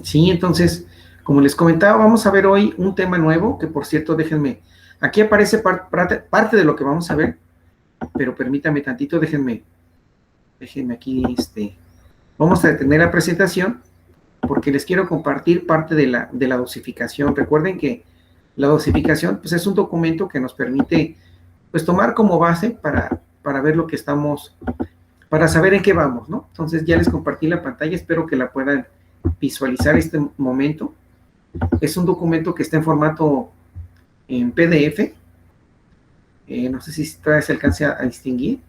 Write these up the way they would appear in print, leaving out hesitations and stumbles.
Sí, entonces, como les comentaba, vamos a ver hoy un tema nuevo, que por cierto, déjenme, aquí aparece parte de lo que vamos a ver, pero permítame tantito, déjenme aquí, vamos a detener la presentación, porque les quiero compartir parte de la dosificación. Recuerden que la dosificación, pues es un documento que nos permite, pues tomar como base para ver lo que estamos, para saber en qué vamos, ¿no? Entonces ya les compartí la pantalla, espero que la puedan visualizar este momento. Es un documento que está en formato en PDF. No sé si todavía se alcance a distinguir.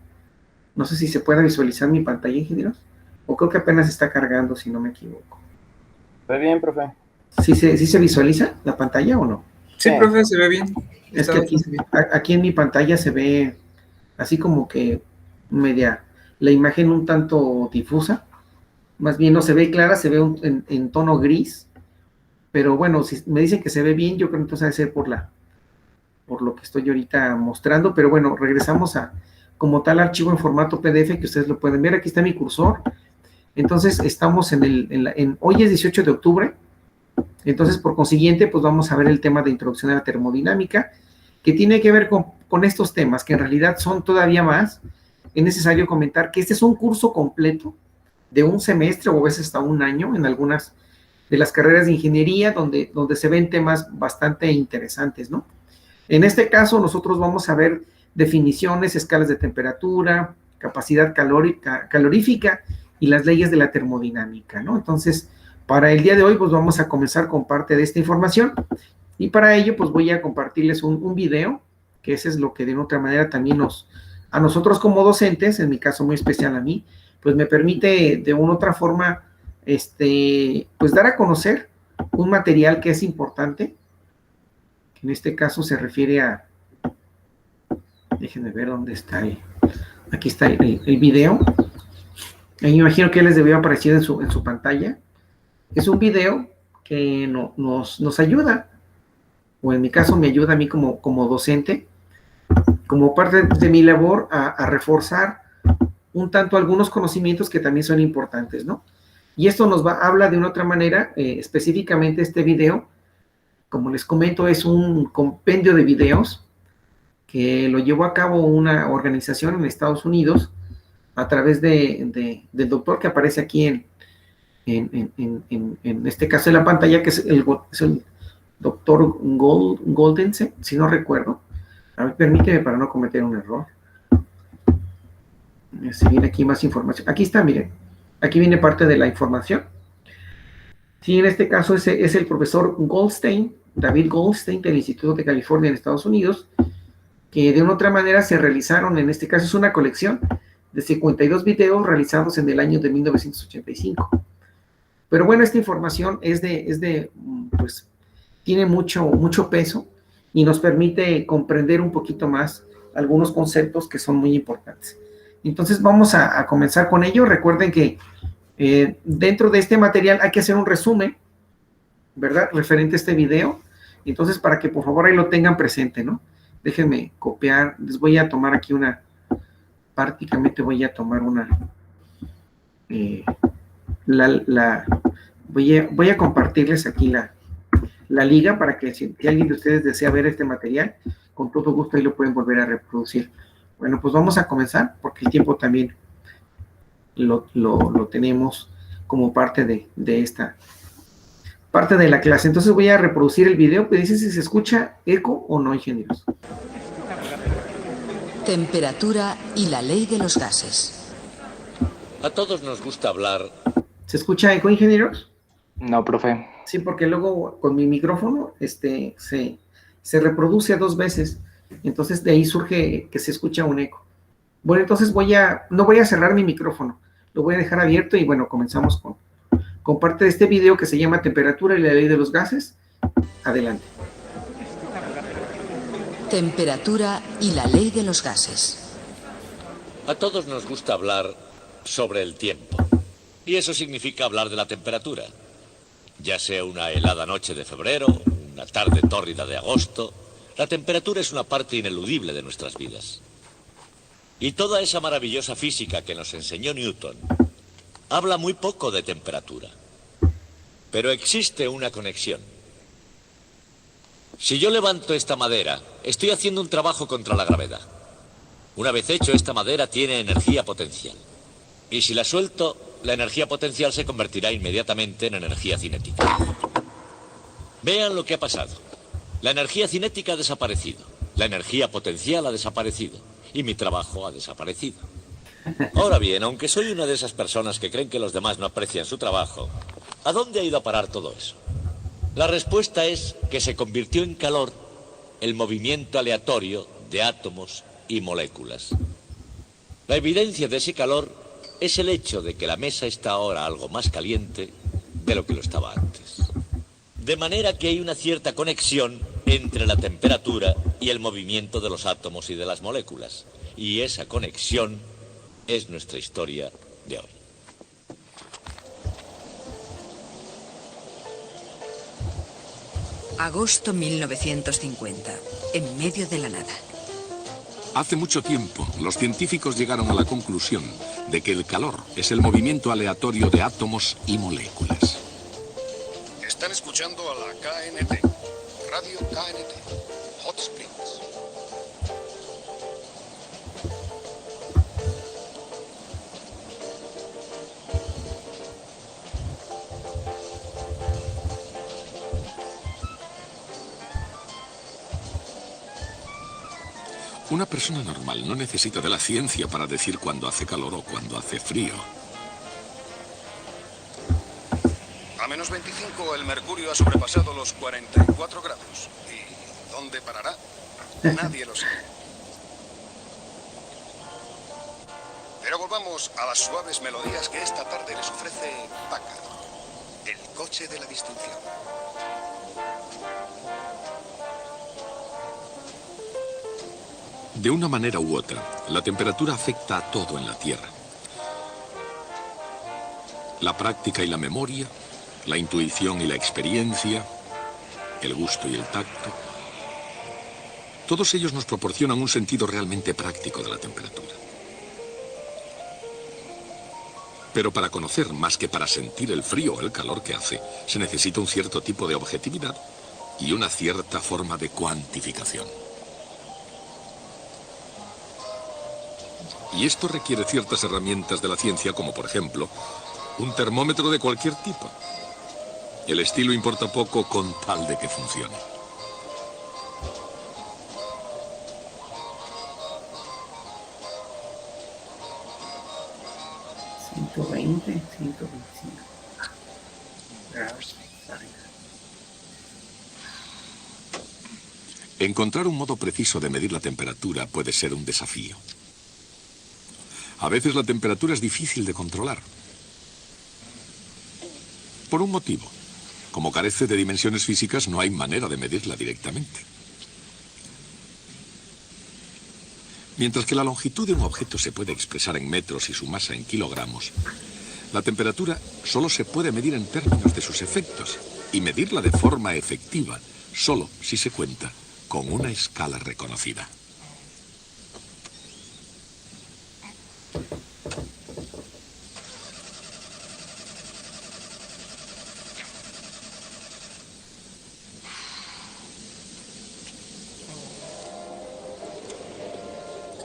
No sé si se puede visualizar mi pantalla, ingenieros. O creo que apenas está cargando, si no me equivoco. Está bien, profe. ¿Sí se visualiza la pantalla o no? Sí, profe, se ve bien. Es que aquí en mi pantalla se ve así como que media, la imagen un tanto difusa. Más bien no se ve clara, se ve en tono gris. Pero bueno, si me dicen que se ve bien, yo creo que entonces debe ser por lo que estoy ahorita mostrando. Pero bueno, regresamos a como tal archivo en formato PDF que ustedes lo pueden ver. Aquí está mi cursor. Entonces estamos hoy es 18 de octubre. Entonces, por consiguiente, pues vamos a ver el tema de introducción a la termodinámica, que tiene que ver con estos temas, que en realidad son todavía más. Es necesario comentar que este es un curso completo de un semestre o a veces hasta un año en algunas de las carreras de ingeniería donde se ven temas bastante interesantes, ¿no? En este caso, nosotros vamos a ver definiciones, escalas de temperatura, capacidad calorífica y las leyes de la termodinámica, ¿no? Entonces, para el día de hoy, pues vamos a comenzar con parte de esta información y para ello, pues voy a compartirles un video, que ese es lo que de otra manera también a nosotros como docentes, en mi caso muy especial a mí, pues me permite de una u otra forma, pues dar a conocer un material que es importante, que en este caso se refiere a, déjenme ver dónde está aquí está el video. Me imagino que les debió aparecer en su pantalla. Es un video que nos ayuda, o en mi caso me ayuda a mí como docente, como parte de mi labor a reforzar un tanto algunos conocimientos que también son importantes, ¿no? Y esto habla de una otra manera, específicamente este video, como les comento, es un compendio de videos que lo llevó a cabo una organización en Estados Unidos a través del doctor que aparece aquí en este caso en la pantalla, que es el doctor Goldensen, si no recuerdo. A ver, permíteme para no cometer un error. Si viene aquí más información. Aquí está, miren. Aquí viene parte de la información. Sí, en este caso es el profesor Goldstein, David Goldstein, del Instituto de California en Estados Unidos, que de una otra manera se realizaron, en este caso es una colección de 52 videos realizados en el año de 1985. Pero bueno, esta información pues, tiene mucho peso y nos permite comprender un poquito más algunos conceptos que son muy importantes. Entonces vamos a comenzar con ello. Recuerden que dentro de este material hay que hacer un resumen, ¿verdad? Referente a este video. Entonces, para que por favor ahí lo tengan presente, ¿no? Déjenme copiar. Les voy a tomar aquí prácticamente voy a tomar voy a compartirles aquí la liga para que si alguien de ustedes desea ver este material, con todo gusto ahí lo pueden volver a reproducir. Bueno, pues vamos a comenzar porque el tiempo también lo tenemos como parte de esta parte de la clase. Entonces voy a reproducir el video, pues dice si se escucha eco o no, ingenieros. Temperatura y la ley de los gases. A todos nos gusta hablar. ¿Se escucha eco, ingenieros? No, profe. Sí, porque luego con mi micrófono se reproduce 2 veces. Entonces de ahí surge que se escucha un eco. Bueno, entonces no voy a cerrar mi micrófono. Lo voy a dejar abierto y bueno, comenzamos con parte de este video que se llama Temperatura y la ley de los gases. Adelante. Temperatura y la ley de los gases. A todos nos gusta hablar sobre el tiempo. Y eso significa hablar de la temperatura. Ya sea una helada noche de febrero, una tarde tórrida de agosto, la temperatura es una parte ineludible de nuestras vidas. Y toda esa maravillosa física que nos enseñó Newton habla muy poco de temperatura. Pero existe una conexión. Si yo levanto esta madera, estoy haciendo un trabajo contra la gravedad. Una vez hecho, esta madera tiene energía potencial. Y si la suelto, la energía potencial se convertirá inmediatamente en energía cinética. Vean lo que ha pasado. La energía cinética ha desaparecido. La energía potencial ha desaparecido. Y mi trabajo ha desaparecido. Ahora bien, aunque soy una de esas personas que creen que los demás no aprecian su trabajo, ¿a dónde ha ido a parar todo eso? La respuesta es que se convirtió en calor el movimiento aleatorio de átomos y moléculas. La evidencia de ese calor es el hecho de que la mesa está ahora algo más caliente de lo que lo estaba antes. De manera que hay una cierta conexión entre la temperatura y el movimiento de los átomos y de las moléculas. Y esa conexión es nuestra historia de hoy. Agosto 1950, en medio de la nada. Hace mucho tiempo, los científicos llegaron a la conclusión de que el calor es el movimiento aleatorio de átomos y moléculas. Están escuchando a la KNT, Radio KNT, Hot Springs. Una persona normal no necesita de la ciencia para decir cuándo hace calor o cuándo hace frío. A menos 25 el mercurio ha sobrepasado los 44 grados. ¿Y dónde parará? Nadie lo sabe. Pero volvamos a las suaves melodías que esta tarde les ofrece Packard, el coche de la distinción. De una manera u otra, la temperatura afecta a todo en la Tierra. La práctica y la memoria, la intuición y la experiencia, el gusto y el tacto. Todos ellos nos proporcionan un sentido realmente práctico de la temperatura. Pero para conocer más que para sentir el frío o el calor que hace, se necesita un cierto tipo de objetividad y una cierta forma de cuantificación. Y esto requiere ciertas herramientas de la ciencia, como por ejemplo, un termómetro de cualquier tipo. El estilo importa poco con tal de que funcione. ¿120, 125 grados Fahrenheit? Encontrar un modo preciso de medir la temperatura puede ser un desafío. A veces la temperatura es difícil de controlar. Por un motivo. Como carece de dimensiones físicas, no hay manera de medirla directamente. Mientras que la longitud de un objeto se puede expresar en metros y su masa en kilogramos, la temperatura solo se puede medir en términos de sus efectos y medirla de forma efectiva solo si se cuenta con una escala reconocida.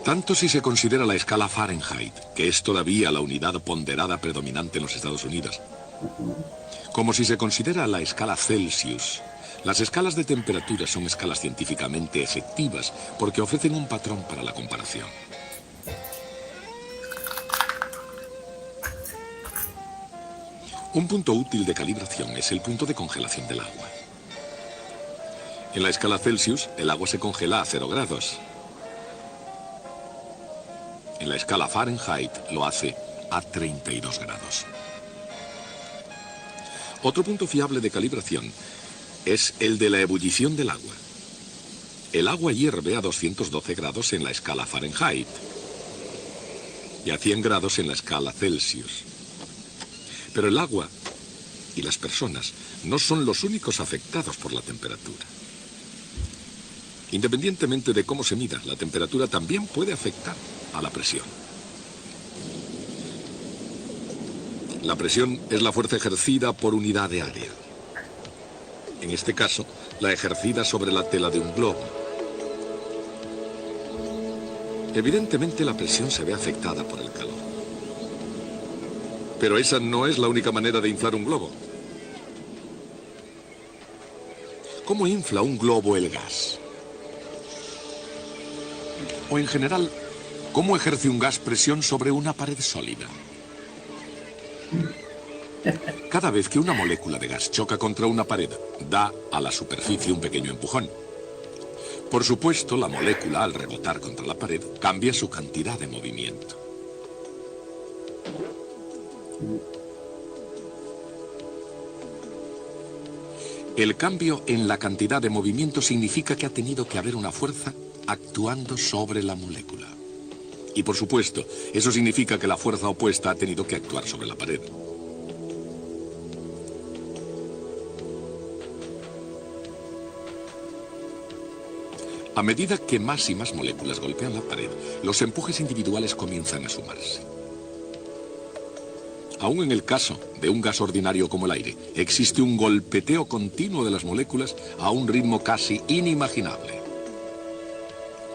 Tanto si se considera la escala Fahrenheit, que es todavía la unidad ponderada predominante en los Estados Unidos, como si se considera la escala Celsius. Las escalas de temperatura son escalas científicamente efectivas porque ofrecen un patrón para la comparación. Un punto útil de calibración es el punto de congelación del agua. En la escala Celsius, el agua se congela a 0 grados. En la escala Fahrenheit lo hace a 32 grados. Otro punto fiable de calibración es el de la ebullición del agua. El agua hierve a 212 grados en la escala Fahrenheit y a 100 grados en la escala Celsius. Pero el agua y las personas no son los únicos afectados por la temperatura. Independientemente de cómo se mida, la temperatura también puede afectar a la presión. La presión es la fuerza ejercida por unidad de área. en este caso, la ejercida sobre la tela de un globo. Evidentemente la presión se ve afectada por el calor. Pero esa no es la única manera de inflar un globo. ¿Cómo infla un globo el gas? O en general, ¿cómo ejerce un gas presión sobre una pared sólida? Cada vez que una molécula de gas choca contra una pared, da a la superficie un pequeño empujón. Por supuesto, la molécula, al rebotar contra la pared, cambia su cantidad de movimiento. El cambio en la cantidad de movimiento significa que ha tenido que haber una fuerza actuando sobre la molécula. Y por supuesto, eso significa que la fuerza opuesta ha tenido que actuar sobre la pared. A medida que más y más moléculas golpean la pared, los empujes individuales comienzan a sumarse. Aún en el caso de un gas ordinario como el aire, existe un golpeteo continuo de las moléculas a un ritmo casi inimaginable.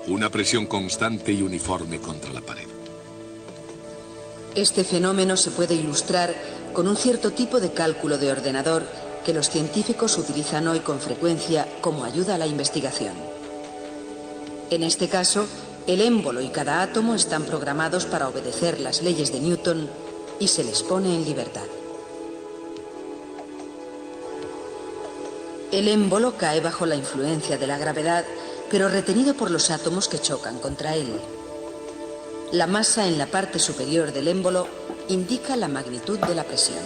Una presión constante y uniforme contra la pared. Este fenómeno se puede ilustrar con un cierto tipo de cálculo de ordenador que los científicos utilizan hoy con frecuencia como ayuda a la investigación. En este caso, el émbolo y cada átomo están programados para obedecer las leyes de Newton y se les pone en libertad. El émbolo cae bajo la influencia de la gravedad, pero retenido por los átomos que chocan contra él. La masa en la parte superior del émbolo indica la magnitud de la presión.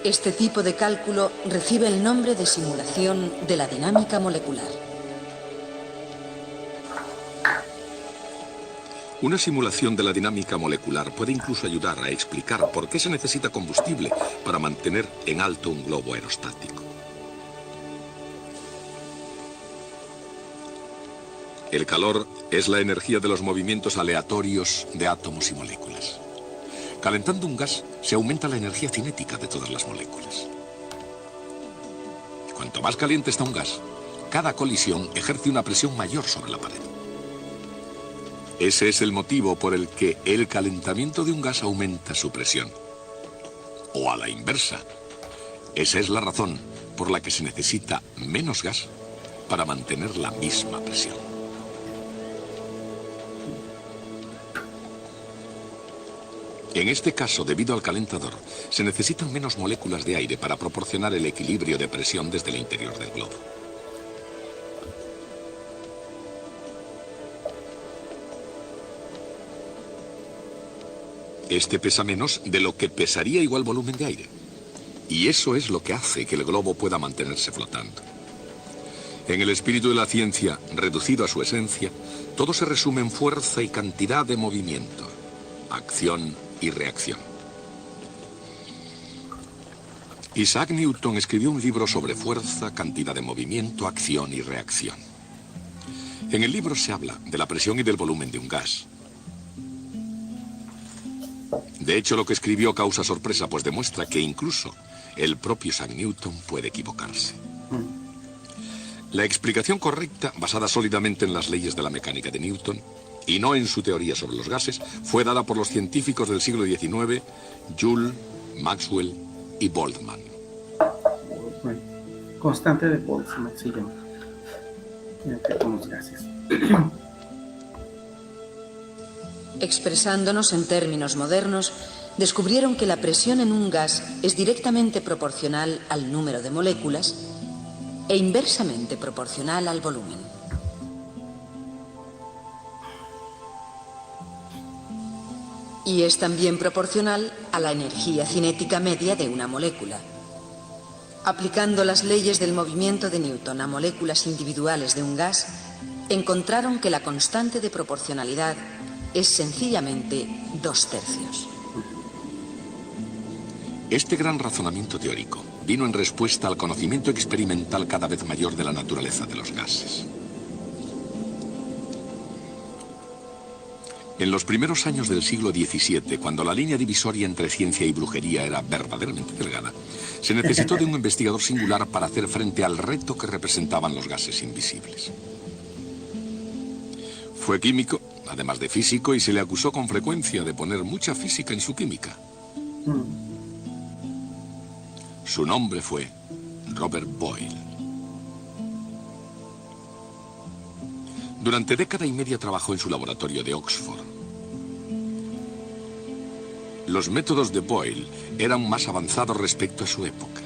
Este tipo de cálculo recibe el nombre de simulación de la dinámica molecular. Una simulación de la dinámica molecular puede incluso ayudar a explicar por qué se necesita combustible para mantener en alto un globo aerostático. El calor es la energía de los movimientos aleatorios de átomos y moléculas. Calentando un gas, se aumenta la energía cinética de todas las moléculas. Cuanto más caliente está un gas, cada colisión ejerce una presión mayor sobre la pared. Ese es el motivo por el que el calentamiento de un gas aumenta su presión. O a la inversa. Esa es la razón por la que se necesita menos gas para mantener la misma presión. En este caso, debido al calentador, se necesitan menos moléculas de aire para proporcionar el equilibrio de presión desde el interior del globo. Este pesa menos de lo que pesaría igual volumen de aire. Y eso es lo que hace que el globo pueda mantenerse flotando. En el espíritu de la ciencia, reducido a su esencia, todo se resume en fuerza y cantidad de movimiento, acción y reacción. Isaac Newton escribió un libro sobre fuerza, cantidad de movimiento, acción y reacción. En el libro se habla de la presión y del volumen de un gas. De hecho, lo que escribió causa sorpresa, pues demuestra que incluso el propio Isaac Newton puede equivocarse. La explicación correcta, basada sólidamente en las leyes de la mecánica de Newton, y no en su teoría sobre los gases, fue dada por los científicos del siglo XIX, Joule, Maxwell y Boltzmann. Constante de Boltzmann se llama. Con los gases. Expresándonos en términos modernos, descubrieron que la presión en un gas es directamente proporcional al número de moléculas e inversamente proporcional al volumen. Y es también proporcional a la energía cinética media de una molécula. Aplicando las leyes del movimiento de Newton a moléculas individuales de un gas, encontraron que la constante de proporcionalidad es sencillamente 2/3. Este gran razonamiento teórico vino en respuesta al conocimiento experimental cada vez mayor de la naturaleza de los gases. En los primeros años del siglo XVII, cuando la línea divisoria entre ciencia y brujería era verdaderamente delgada, se necesitó de un investigador singular para hacer frente al reto que representaban los gases invisibles. Fue químico, además de físico, y se le acusó con frecuencia de poner mucha física en su química. Su nombre fue Robert Boyle. Durante década y media trabajó en su laboratorio de Oxford. Los métodos de Boyle eran más avanzados respecto a su época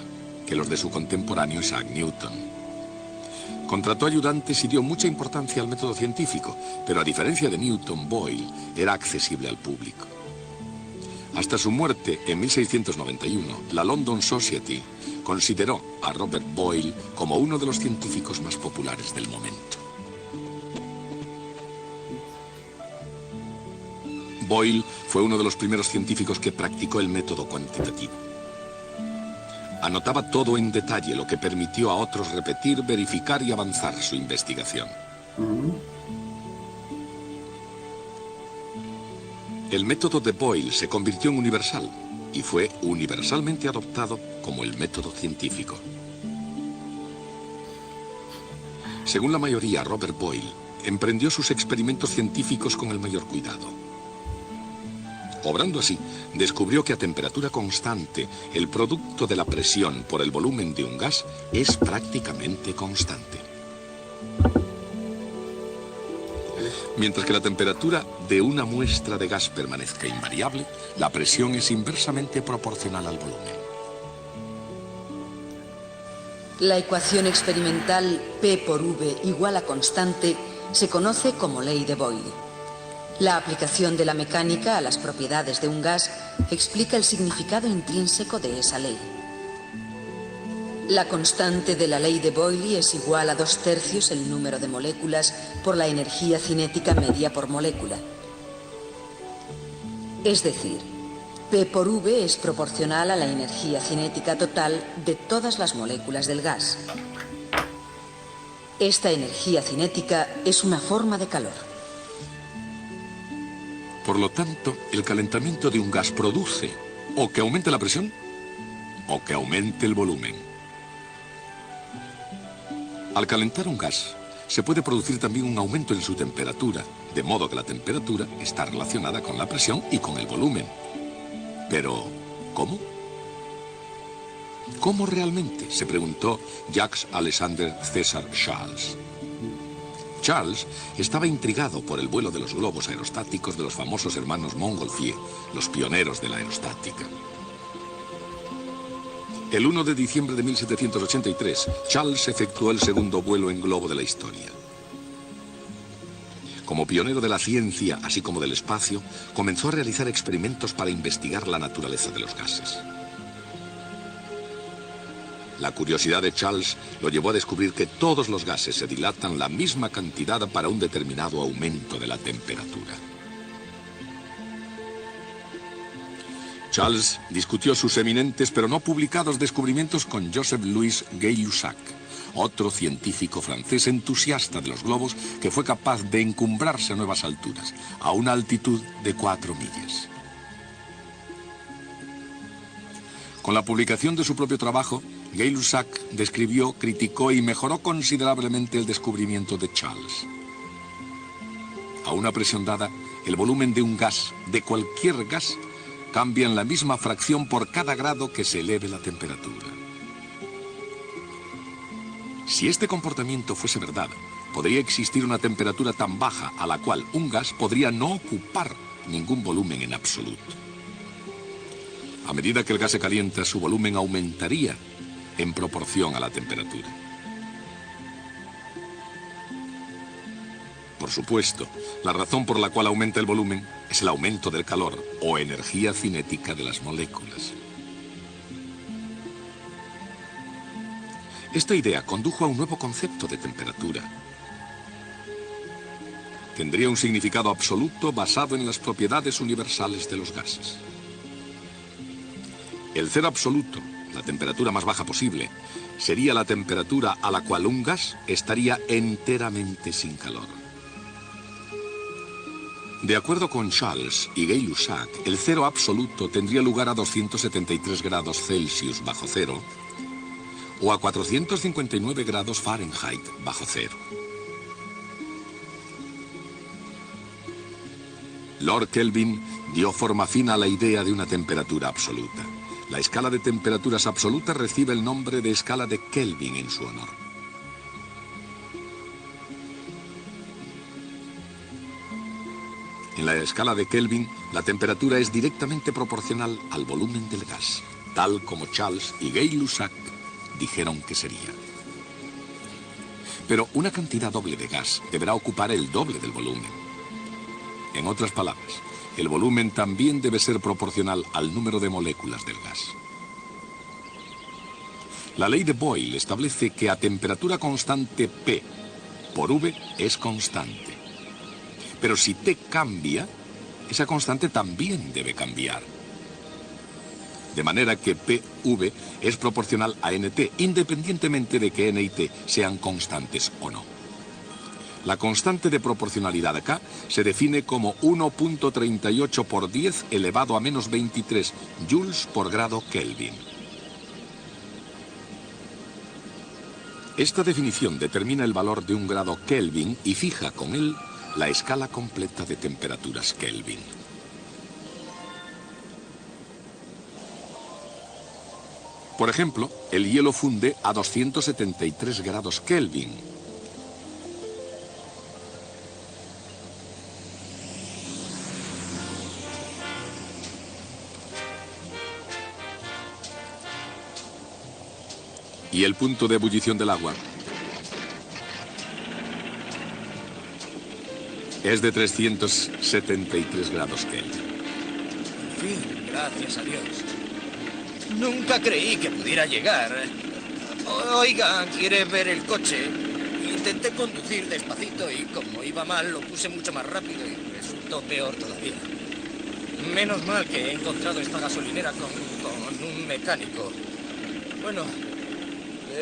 que los de su contemporáneo Isaac Newton. Contrató ayudantes y dio mucha importancia al método científico, pero a diferencia de Newton, Boyle era accesible al público. Hasta su muerte en 1691, la London Society consideró a Robert Boyle como uno de los científicos más populares del momento. Boyle fue uno de los primeros científicos que practicó el método cuantitativo. Anotaba todo en detalle, lo que permitió a otros repetir, verificar y avanzar su investigación. El método de Boyle se convirtió en universal y fue universalmente adoptado como el método científico. Según la mayoría, Robert Boyle emprendió sus experimentos científicos con el mayor cuidado. Obrando así, descubrió que a temperatura constante, el producto de la presión por el volumen de un gas es prácticamente constante. Mientras que la temperatura de una muestra de gas permanezca invariable, la presión es inversamente proporcional al volumen. La ecuación experimental P por V igual a constante se conoce como ley de Boyle. La aplicación de la mecánica a las propiedades de un gas explica el significado intrínseco de esa ley. La constante de la ley de Boyle es igual a 2/3 el número de moléculas por la energía cinética media por molécula. Es decir, P por V es proporcional a la energía cinética total de todas las moléculas del gas. Esta energía cinética es una forma de calor. Por lo tanto, el calentamiento de un gas produce o que aumente la presión o que aumente el volumen. Al calentar un gas, se puede producir también un aumento en su temperatura, de modo que la temperatura está relacionada con la presión y con el volumen. Pero, ¿cómo? ¿Cómo realmente?, se preguntó Jacques Alexander César Charles. Charles estaba intrigado por el vuelo de los globos aerostáticos de los famosos hermanos Montgolfier, los pioneros de la aerostática. El 1 de diciembre de 1783, Charles efectuó el segundo vuelo en globo de la historia. Como pionero de la ciencia, así como del espacio, comenzó a realizar experimentos para investigar la naturaleza de los gases. La curiosidad de Charles lo llevó a descubrir que todos los gases se dilatan la misma cantidad para un determinado aumento de la temperatura. Charles discutió sus eminentes pero no publicados descubrimientos con Joseph-Louis Gay-Lussac, otro científico francés entusiasta de los globos que fue capaz de encumbrarse a nuevas alturas, a una altitud de 4 millas. Con la publicación de su propio trabajo, Gay-Lussac describió, criticó y mejoró considerablemente el descubrimiento de Charles. A una presión dada, el volumen de un gas, de cualquier gas, cambia en la misma fracción por cada grado que se eleve la temperatura. Si este comportamiento fuese verdad, podría existir una temperatura tan baja a la cual un gas podría no ocupar ningún volumen en absoluto. A medida que el gas se calienta, su volumen aumentaría en proporción a la temperatura. Por supuesto, la razón por la cual aumenta el volumen es el aumento del calor o energía cinética de las moléculas. Esta idea condujo a un nuevo concepto de temperatura. Tendría un significado absoluto basado en las propiedades universales de los gases. El cero absoluto, la temperatura más baja posible, sería la temperatura a la cual un gas estaría enteramente sin calor. De acuerdo con Charles y Gay-Lussac, el cero absoluto tendría lugar a 273 grados Celsius bajo cero o a 459 grados Fahrenheit bajo cero. Lord Kelvin dio forma fina a la idea de una temperatura absoluta. La escala de temperaturas absolutas recibe el nombre de escala de Kelvin en su honor. En la escala de Kelvin, la temperatura es directamente proporcional al volumen del gas, tal como Charles y Gay-Lussac dijeron que sería. Pero una cantidad doble de gas deberá ocupar el doble del volumen. En otras palabras, el volumen también debe ser proporcional al número de moléculas del gas. La ley de Boyle establece que a temperatura constante P por V es constante. Pero si T cambia, esa constante también debe cambiar. De manera que PV es proporcional a NT, independientemente de que N y T sean constantes o no. La constante de proporcionalidad acá se define como 1.38 por 10 elevado a menos 23 joules por grado Kelvin. Esta definición determina el valor de un grado Kelvin y fija con él la escala completa de temperaturas Kelvin. Por ejemplo, el hielo funde a 273 grados Kelvin. Y el punto de ebullición del agua es de 373 grados Kelvin. En fin, gracias a Dios. Nunca creí que pudiera llegar. Oiga, ¿quiere ver el coche? Intenté conducir despacito y como iba mal lo puse mucho más rápido y resultó peor todavía. Menos mal que he encontrado esta gasolinera con un mecánico. Bueno,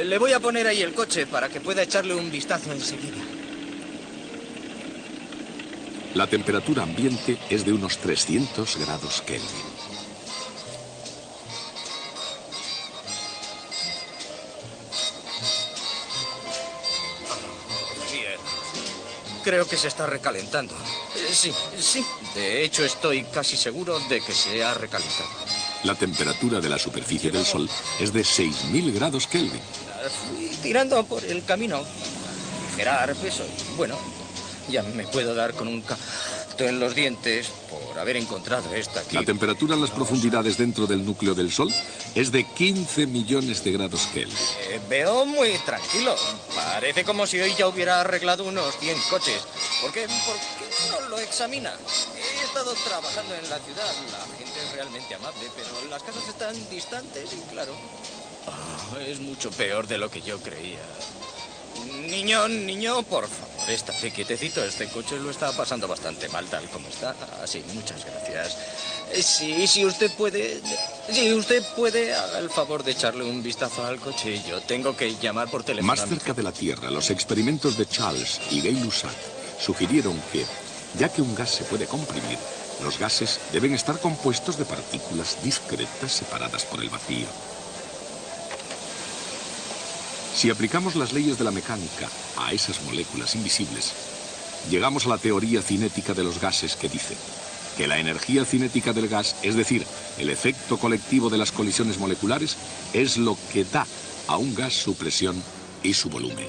le voy a poner ahí el coche para que pueda echarle un vistazo enseguida. La temperatura ambiente es de unos 300 grados Kelvin. Bien. Creo que se está recalentando. Sí. De hecho, estoy casi seguro de que se ha recalentado. La temperatura de la superficie del Sol es de 6.000 grados Kelvin. Fui tirando por el camino, aligerar peso. Bueno, ya me puedo dar con un canto en los dientes por haber encontrado esta aquí. La temperatura en las profundidades dentro del núcleo del Sol es de 15 millones de grados Kelvin. Veo muy tranquilo. Parece como si hoy ya hubiera arreglado unos 100 coches. ¿Por qué no lo examina? He estado trabajando en la ciudad. La gente es realmente amable, pero las casas están distantes y claro... es mucho peor de lo que yo creía. Niño, por favor, estate quietecito. Este coche lo está pasando bastante mal tal como está. Así, muchas gracias. Si usted puede, haga el favor de echarle un vistazo al coche. Yo tengo que llamar por teléfono. Más cerca de la Tierra, los experimentos de Charles y Gay-Lussac sugirieron que, ya que un gas se puede comprimir, los gases deben estar compuestos de partículas discretas separadas por el vacío. Si aplicamos las leyes de la mecánica a esas moléculas invisibles, llegamos a la teoría cinética de los gases que dice que la energía cinética del gas, es decir, el efecto colectivo de las colisiones moleculares, es lo que da a un gas su presión y su volumen.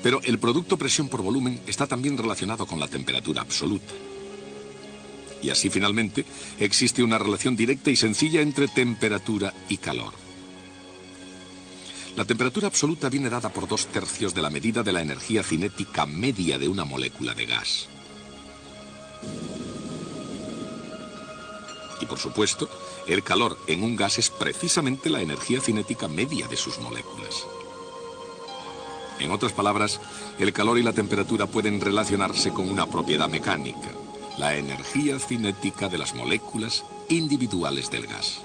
Pero el producto presión por volumen está también relacionado con la temperatura absoluta. Y así finalmente existe una relación directa y sencilla entre temperatura y calor. La temperatura absoluta viene dada por 2/3 de la medida de la energía cinética media de una molécula de gas. Y por supuesto, el calor en un gas es precisamente la energía cinética media de sus moléculas. En otras palabras, el calor y la temperatura pueden relacionarse con una propiedad mecánica, la energía cinética de las moléculas individuales del gas.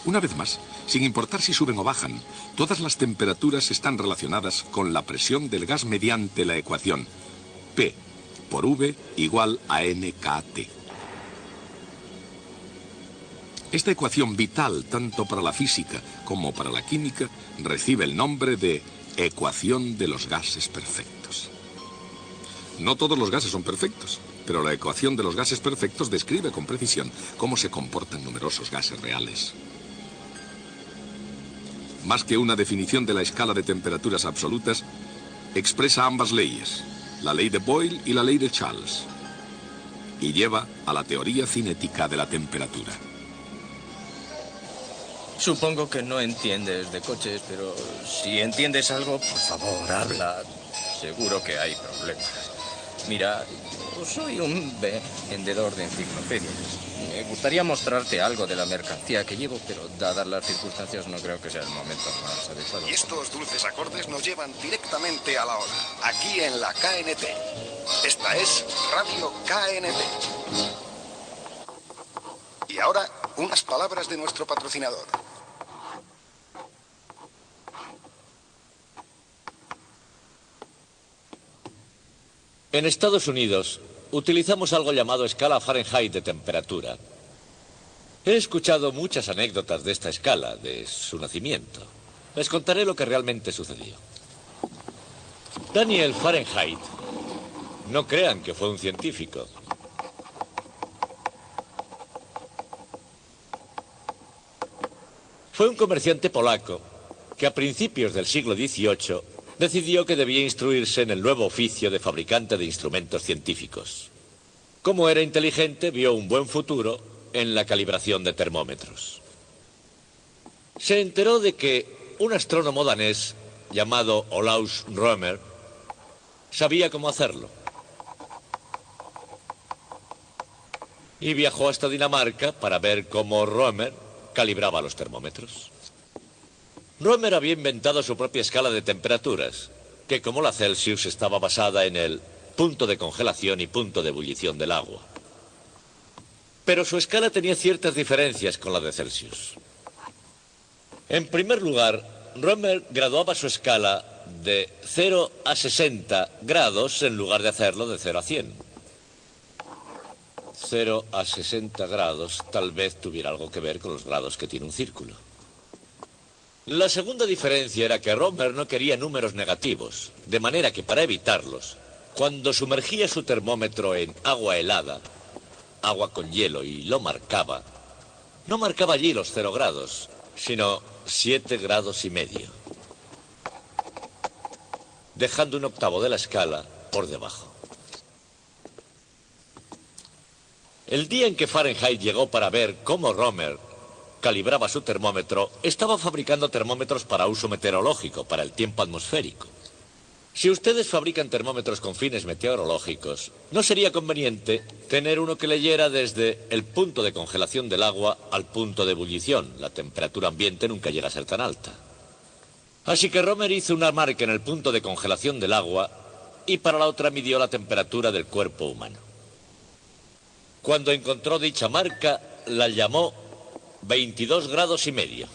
Una vez más, sin importar si suben o bajan, todas las temperaturas están relacionadas con la presión del gas mediante la ecuación P por V igual a nkt. Esta ecuación vital tanto para la física como para la química recibe el nombre de ecuación de los gases perfectos. No todos los gases son perfectos, pero la ecuación de los gases perfectos describe con precisión cómo se comportan numerosos gases reales. Más que una definición de la escala de temperaturas absolutas, expresa ambas leyes, la ley de Boyle y la ley de Charles, y lleva a la teoría cinética de la temperatura. Supongo que no entiendes de coches, pero si entiendes algo, por favor, habla. Seguro que hay problemas. Mira, yo soy un vendedor de enciclopedias. Me gustaría mostrarte algo de la mercancía que llevo, pero dadas las circunstancias no creo que sea el momento más adecuado. Y estos dulces acordes nos llevan directamente a la hora, aquí en la KNT. Esta es Radio KNT. Y ahora, unas palabras de nuestro patrocinador. En Estados Unidos utilizamos algo llamado escala Fahrenheit de temperatura. He escuchado muchas anécdotas de esta escala, de su nacimiento. Les contaré lo que realmente sucedió. Daniel Fahrenheit, no crean que fue un científico. Fue un comerciante polaco que a principios del siglo XVIII decidió que debía instruirse en el nuevo oficio de fabricante de instrumentos científicos. Como era inteligente, vio un buen futuro en la calibración de termómetros. Se enteró de que un astrónomo danés llamado Olaus Rømer sabía cómo hacerlo. Y viajó hasta Dinamarca para ver cómo Rømer calibraba los termómetros. Rømer había inventado su propia escala de temperaturas, que como la Celsius estaba basada en el punto de congelación y punto de ebullición del agua. Pero su escala tenía ciertas diferencias con la de Celsius. En primer lugar, Rømer graduaba su escala de 0 a 60 grados en lugar de hacerlo de 0 a 100. 0 a 60 grados tal vez tuviera algo que ver con los grados que tiene un círculo. La segunda diferencia era que Rømer no quería números negativos, de manera que para evitarlos, cuando sumergía su termómetro en agua helada, agua con hielo, y lo marcaba, no marcaba allí los 0 grados, sino 7 grados y medio, dejando un octavo de la escala por debajo. El día en que Fahrenheit llegó para ver cómo Rømer calibraba su termómetro, estaba fabricando termómetros para uso meteorológico, para el tiempo atmosférico. Si ustedes fabrican termómetros con fines meteorológicos, ¿no sería conveniente tener uno que leyera desde el punto de congelación del agua al punto de ebullición? La temperatura ambiente nunca llega a ser tan alta. Así que Rømer hizo una marca en el punto de congelación del agua y para la otra midió la temperatura del cuerpo humano. Cuando encontró dicha marca, la llamó 22 grados y medio.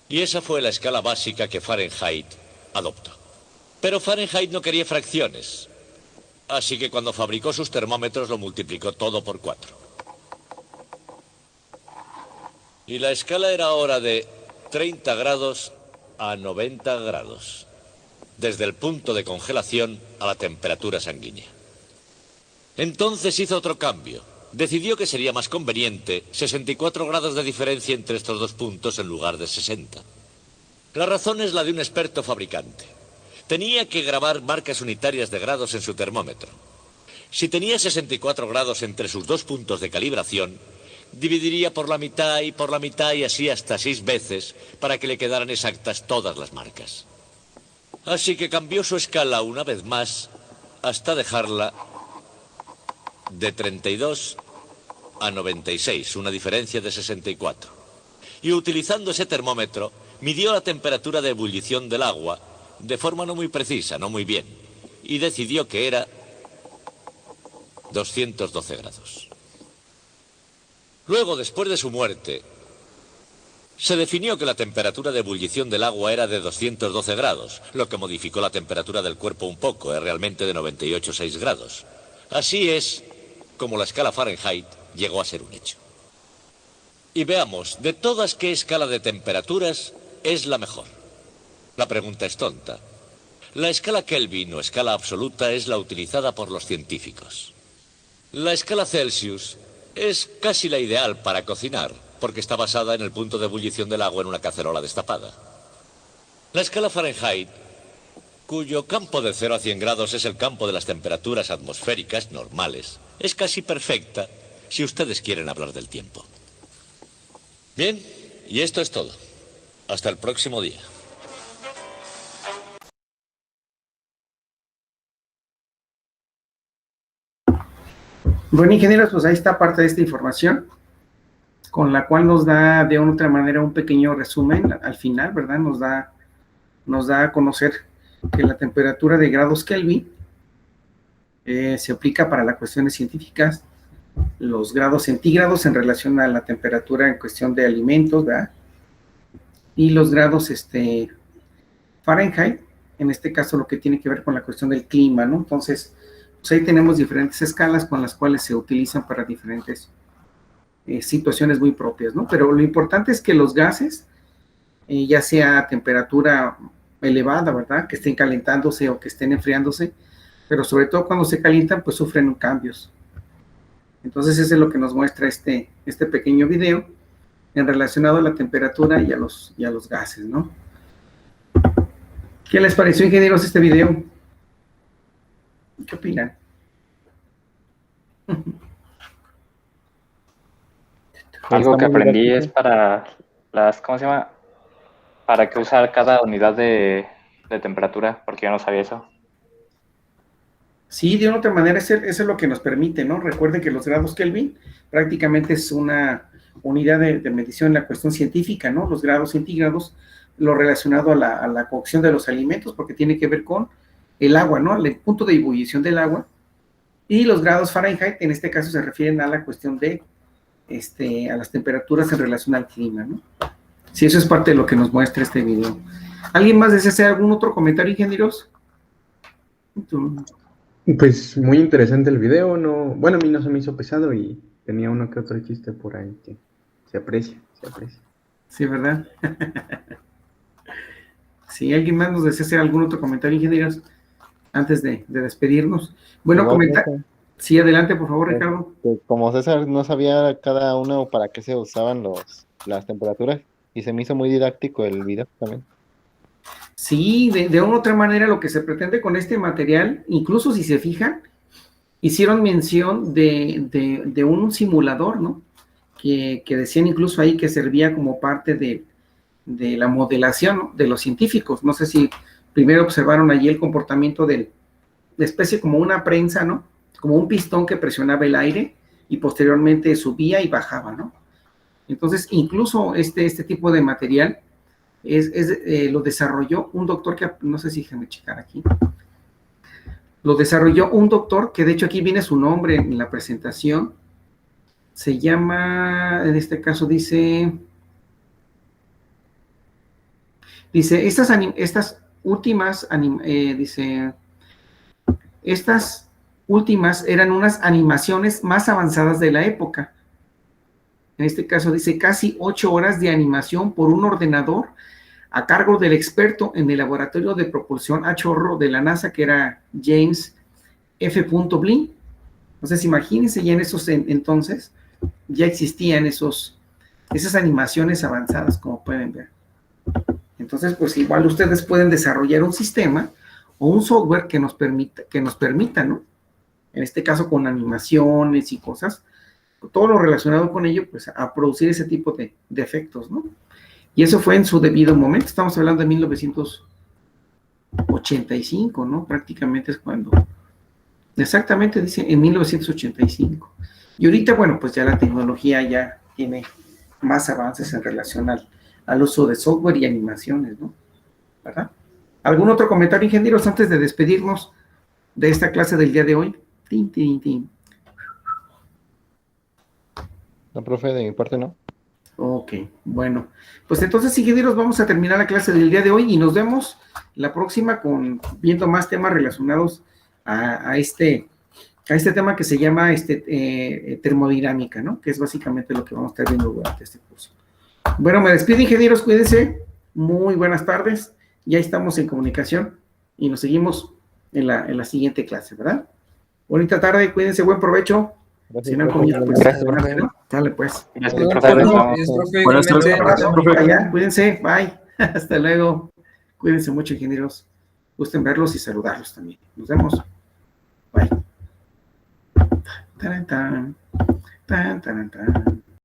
Y esa fue la escala básica que Fahrenheit adoptó. Pero Fahrenheit no quería fracciones, así que cuando fabricó sus termómetros lo multiplicó todo por 4. Y la escala era ahora de 30 grados a 90 grados, desde el punto de congelación a la temperatura sanguínea. Entonces hizo otro cambio. Decidió que sería más conveniente 64 grados de diferencia entre estos dos puntos en lugar de 60. La razón es la de un experto fabricante. Tenía que grabar marcas unitarias de grados en su termómetro. Si tenía 64 grados entre sus dos puntos de calibración, dividiría por la mitad y así hasta 6 veces para que le quedaran exactas todas las marcas. Así que cambió su escala una vez más hasta dejarla de 32 a 96, una diferencia de 64. Y utilizando ese termómetro, midió la temperatura de ebullición del agua de forma no muy precisa, no muy bien, y decidió que era 212 grados. Luego, después de su muerte, se definió que la temperatura de ebullición del agua era de 212 grados, lo que modificó la temperatura del cuerpo un poco, es realmente de 98,6 grados. Así es como la escala Fahrenheit llegó a ser un hecho. Y veamos, de todas, ¿qué escala de temperaturas es la mejor? La pregunta es tonta. La escala Kelvin o escala absoluta es la utilizada por los científicos. La escala Celsius es casi la ideal para cocinar, porque está basada en el punto de ebullición del agua en una cacerola destapada. La escala Fahrenheit, cuyo campo de 0 a 100 grados es el campo de las temperaturas atmosféricas normales, es casi perfecta si ustedes quieren hablar del tiempo. Bien, y esto es todo. Hasta el próximo día. Bueno, ingenieros, pues ahí está parte de esta información, con la cual nos da de una otra manera un pequeño resumen al final, ¿verdad? Nos da a conocer que la temperatura de grados Kelvin se aplica para las cuestiones científicas, los grados centígrados en relación a la temperatura en cuestión de alimentos, ¿verdad? Y los grados Fahrenheit, en este caso lo que tiene que ver con la cuestión del clima, ¿no? Entonces, pues ahí tenemos diferentes escalas con las cuales se utilizan para diferentes situaciones muy propias, ¿no? Pero lo importante es que los gases, ya sea a temperatura elevada, ¿verdad? Que estén calentándose o que estén enfriándose, pero sobre todo cuando se calientan, pues sufren cambios. Entonces, eso es lo que nos muestra este pequeño video en relacionado a la temperatura y a los gases, ¿no? ¿Qué les pareció, ingenieros, este video? ¿Qué opinan? Algo que aprendí es para las, ¿cómo se llama? Para qué usar cada unidad de temperatura, porque yo no sabía eso. Sí, de una otra manera, eso es lo que nos permite, ¿no? Recuerden que los grados Kelvin prácticamente es una unidad de medición en la cuestión científica, ¿no? Los grados centígrados, lo relacionado a la cocción de los alimentos, porque tiene que ver con el agua, ¿no? El punto de ebullición del agua. Y los grados Fahrenheit, en este caso, se refieren a la cuestión de, a las temperaturas en relación al clima, ¿no? Sí, eso es parte de lo que nos muestra este video. ¿Alguien más desea hacer algún otro comentario, ingenieros? Pues muy interesante el video, ¿no? Bueno, a mí no se me hizo pesado y tenía uno que otro chiste por ahí que se aprecia. Sí, ¿verdad? Sí, ¿alguien más nos desea hacer algún otro comentario, ingenieros, antes de despedirnos? Bueno, comentar. Sí, adelante, por favor, Ricardo. Como César no sabía cada uno para qué se usaban las temperaturas, y se me hizo muy didáctico el video también. Sí, de una u otra manera lo que se pretende con este material, incluso si se fijan, hicieron mención de un simulador, ¿no? Que decían incluso ahí que servía como parte de la modelación, ¿no? De los científicos. No sé si primero observaron allí el comportamiento de especie como una prensa, ¿no? Como un pistón que presionaba el aire y posteriormente subía y bajaba, ¿no? Entonces, incluso este tipo de material lo desarrolló un doctor que, no sé si déjenme checar aquí, lo desarrolló un doctor que de hecho aquí viene su nombre en la presentación, se llama, en este caso dice, estas últimas eran unas animaciones más avanzadas de la época. En este caso dice casi 8 horas de animación por un ordenador a cargo del experto en el laboratorio de propulsión a chorro de la NASA, que era James F. Blin. Entonces, imagínense, ya en esos entonces ya existían esas animaciones avanzadas, como pueden ver. Entonces, pues igual ustedes pueden desarrollar un sistema o un software que nos permita, ¿no? En este caso con animaciones y cosas, todo lo relacionado con ello, pues a producir ese tipo de efectos, ¿no? Y eso fue en su debido momento, estamos hablando de 1985, ¿no? Prácticamente es cuando, exactamente dice en 1985. Y ahorita, bueno, pues ya la tecnología ya tiene más avances en relación al uso de software y animaciones, ¿no? ¿Verdad? ¿Algún otro comentario, ingenieros, antes de despedirnos de esta clase del día de hoy? Tin, tin, tin. No, profe, de mi parte no. Ok, bueno. Pues entonces, ingenieros, vamos a terminar la clase del día de hoy y nos vemos la próxima viendo más temas relacionados a este tema que se llama termodinámica, ¿no? Que es básicamente lo que vamos a estar viendo durante este curso. Bueno, me despido, ingenieros, cuídense. Muy buenas tardes. Ya estamos en comunicación y nos seguimos en la siguiente clase, ¿verdad? Bonita tarde, cuídense, buen provecho. Gracias, Si no han profe. comido, pues, Gracias, buenas, ¿no? Dale, pues. Gracias, profe. Nos vemos. Buenas tardes, Un abrazo, profe. allá, cuídense, bye. Hasta luego. Cuídense mucho, ingenieros. Gusten verlos y saludarlos también. Nos vemos. Bye. Tan, tan, tan, tan, tan.